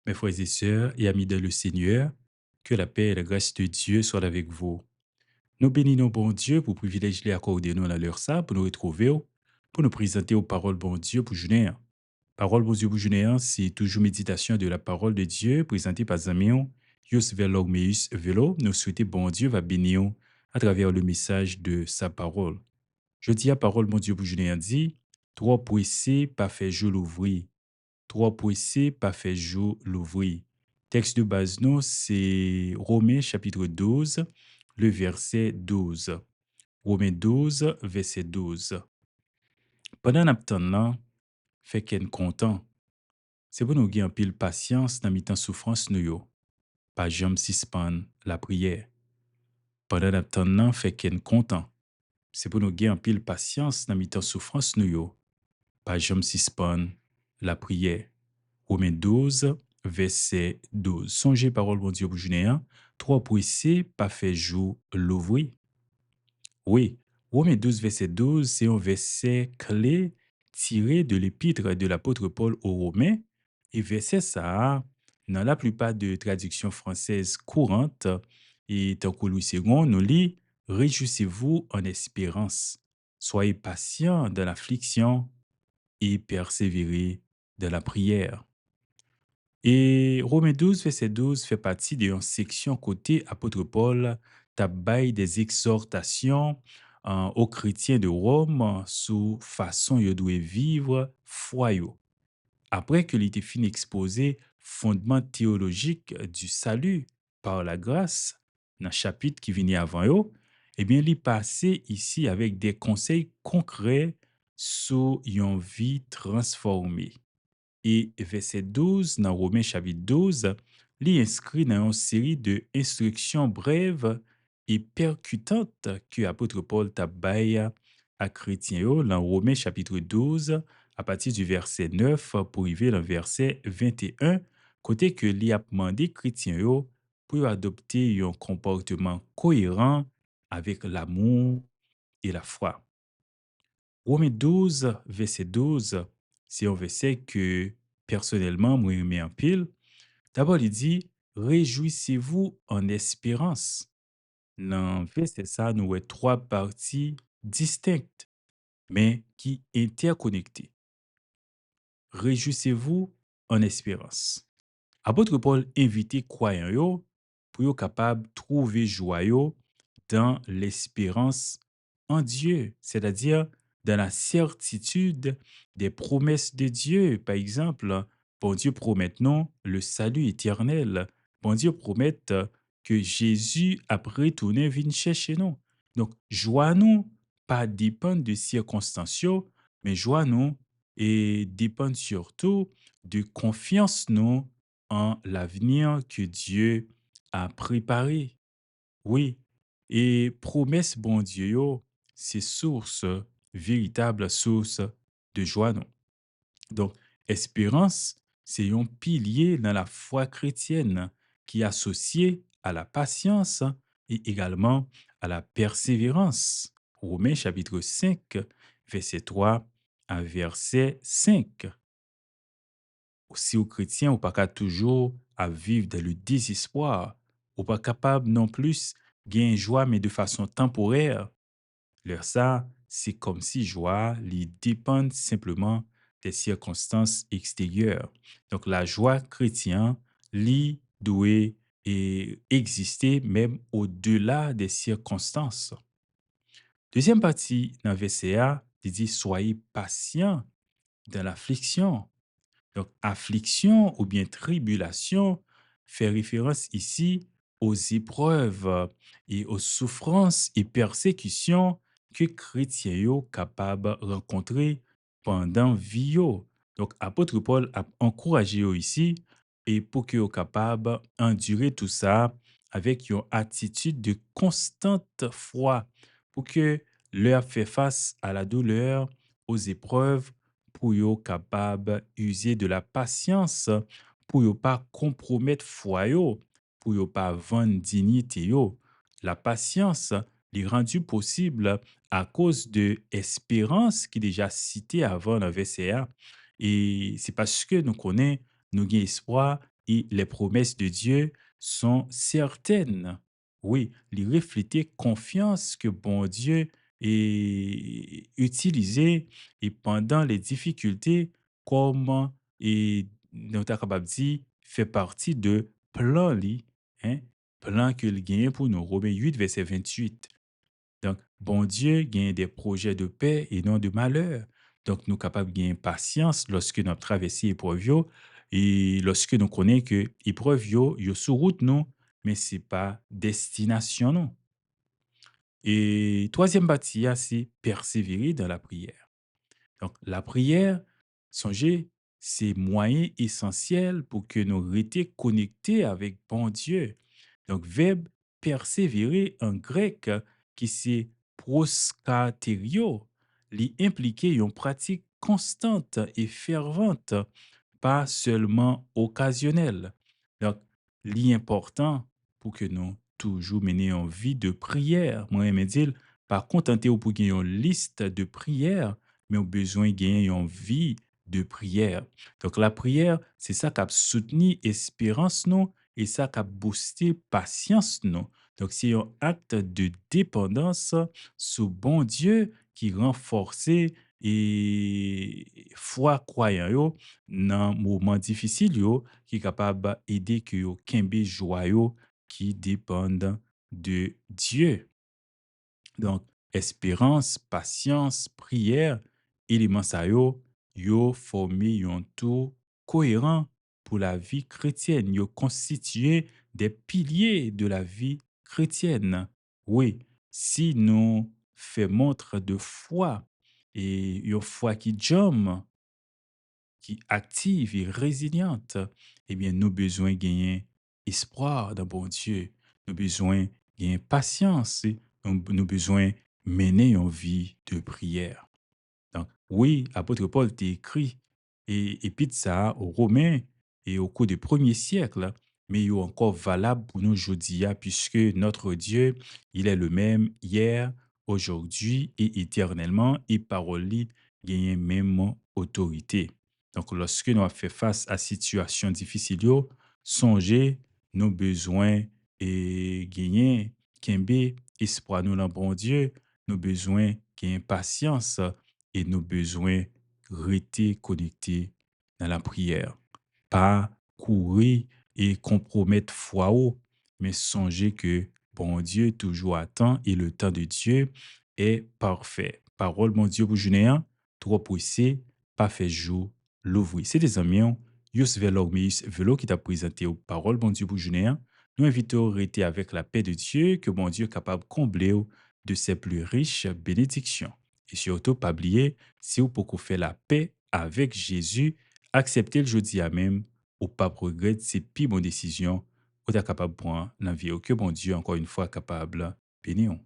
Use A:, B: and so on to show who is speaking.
A: Mes frères et sœurs et amis dans le Seigneur, que la paix et la grâce de Dieu soient avec vous. Nous bénissons bon Dieu pour privilégier accorder nous dans leur ça, pour nous retrouver, pour nous présenter aux paroles bon Dieu pour journée. Parole bon Dieu pour journée, c'est toujours méditation de la parole de Dieu présentée par Zamion, Yus Velogmeus Velo. Nous souhaitons bon Dieu va bénir à travers le message de sa parole. Je dis à parole bon Dieu pour journée dit, trois pressés, pas fait jour l'ouvrir. Trois pressés, pas fait jour l'ouvrir. Texte de base, nous, c'est Romains chapitre 12, le verset 12. Romains 12, verset 12. Pendant l'attente, fait qu'en content. C'est pour nous gagner un pile patience dans mi-temps souffrance nous yo. Pas jamais suspendre la prière. Pendant l'attente, fait qu'en content. C'est pour nous gagner un pile patience dans mi-temps souffrance nous yo. Pas jamais suspendre la prière. Romains 12, verset 12. Songez parole bon Dieu pour Junéen. Trois pressés, pas fait jour l'ouvrir. Oui, Romains 12, verset 12, c'est un verset clé tiré de l'épître de l'apôtre Paul aux Romains. Et verset ça, dans la plupart des traductions françaises courantes, et tant que Louis II nous lit, réjouissez-vous en espérance. Soyez patients dans l'affliction et persévérez dans la prière. Et Romains 12, verset 12 fait partie d'une section côté apôtre Paul, tabaye des exhortations aux chrétiens de Rome sous façon de doit vivre foi yo. Après que l'était fini exposé fondement théologique du salut par la grâce, dans le chapitre qui venait avant yo, eh bien, il passé ici avec des conseils concrets sur une vie transformée. Et verset 12, dans Romains chapitre 12, il inscrit dans une série de instructions brèves et percutantes que l'apôtre Paul tabaye à chrétiens yo dans Romains chapitre 12, à partir du verset 9 pour arriver dans verset 21, côté que l'y a demandé chrétiens yo pour adopter un comportement cohérent avec l'amour et la foi. Romains 12, verset 12, c'est un verset que personnellement, moi, j'aime en pile. D'abord, il dit, réjouissez-vous en espérance. Dans le verset, ça, nous avons trois parties distinctes, mais qui interconnectées. Réjouissez-vous en espérance. Apôtre Paul invitait croyants yo pour yo capable trouver joie yo dans l'espérance en Dieu, c'est-à-dire dans la certitude des promesses de Dieu. Par exemple, bon Dieu promet non le salut éternel. Bon Dieu promet que Jésus après retourner vient chercher nous. Donc, joie nous pas dépendre de circonstances, yo, mais joie nous et dépend surtout de confiance nous en l'avenir que Dieu a préparé. Oui, et promesse bon Dieu, yo, c'est source, véritable source de joie. Non? Donc, espérance, c'est un pilier dans la foi chrétienne qui est associé à la patience et également à la persévérance. Romains chapitre 5, verset 3 à verset 5. Si aux chrétiens, ou pas qu'à toujours à vivre dans le désespoir, ou pas capable non plus gagner joie, mais de façon temporaire. Leur ça, c'est comme si joie les dépend simplement des circonstances extérieures. Donc la joie chrétienne, lui, doit et exister même au-delà des circonstances. Deuxième partie dans le verset A, il dit soyez patients dans l'affliction. Donc, affliction ou bien tribulation fait référence ici aux épreuves et aux souffrances et persécutions que chrétiens yo capable rencontrer pendant vie yo. Donc, apôtre Paul a encouragé yo ici et pour que yo capable endurer tout ça avec une attitude de constante foi pour que leur fait face à la douleur, aux épreuves pour yo capable user de la patience pour yo pas compromettre foi yo, pour yo pas vendre dignité yo. La patience est rendue possible à cause de espérance qui est déjà citée avant dans le verset A. Et c'est parce que nous connaissons, nous avons espoir et les promesses de Dieu sont certaines. Oui, il reflétait confiance que bon Dieu est utilisé et pendant les difficultés comme et nous sommes capable de dire fait partie de plan li, hein, plan que le gagne pour nous. Romains 8, verset 28. Donc, bon Dieu gagne des projets de paix et non de malheur. Donc, nous sommes capables de gagner patience lorsque nous traversons l'épreuve yo, et lorsque nous connaissons que l'épreuve yo sur route nous, mais ce n'est pas destination non. Et troisième bâti, c'est persévérer dans la prière. Donc, la prière, songez, c'est moyen essentiel pour que nous restions connectés avec bon Dieu. Donc, verbe persévérer en grec, qui c'est proskaterio, li implique une pratique constante et fervente, pas seulement occasionnelle. Donc, l'important pour que nous toujours mener une vie de prière. Moi, je dire, pas contenter ou pour gagner une liste de prières, mais au besoin de gagner une vie de prière. Donc, la prière, c'est ça qui a soutenu l'espérance, non, et ça qui a boosté patience, non. Donc, c'est un acte de dépendance sur bon Dieu qui renforce et foi croyant yo dans moment difficile yo qui est capable d'aider que yo kembe joie yo qui dépendent de Dieu. Donc, espérance, patience, prière, éléments ça yo formé un tout cohérent pour la vie chrétienne. Yo constitué des piliers de la vie chrétienne. Oui, si nous fait montre de foi et une foi qui jomme, qui active et résiliente, eh bien, nous besoin gagner espoir dans bon Dieu. Nous besoin gagner patience. Nous besoin mener une vie de prière. Donc, oui, apôtre Paul t'a écrit et puis ça aux Romains et au cours des premiers siècles, mais il est encore valable pour nous aujourd'hui, puisque notre Dieu, il est le même hier, aujourd'hui et éternellement, et parole lui gagne même autorité. Donc, lorsque nous avons fait face à situation difficile, yo, songez nos besoins et gagner, kembe, espoir nous dans bon Dieu, nos besoins, gagner patience et nos besoins rester connectés dans la prière. Pas courir et compromettre foi ou, mais songer que bon Dieu toujours attend et le temps de Dieu est parfait. Parole mon Dieu pour Junéen, trop pressé, pas fait jour, l'ouvrir. C'est des amis, Yus Velormius Velo qui t'a présenté aux paroles bon Dieu pour Junéen. Nous invitons à rester avec la paix de Dieu, que bon Dieu est capable de combler de ses plus riches bénédictions. Et surtout, pas oublier, si vous pouvez faire la paix avec Jésus, acceptez le jeudi à même, ou pas regretter, c'est pire bonne décision, ou êtes capable de prendre dans la vie, que bon Dieu, encore une fois, capable de bénir.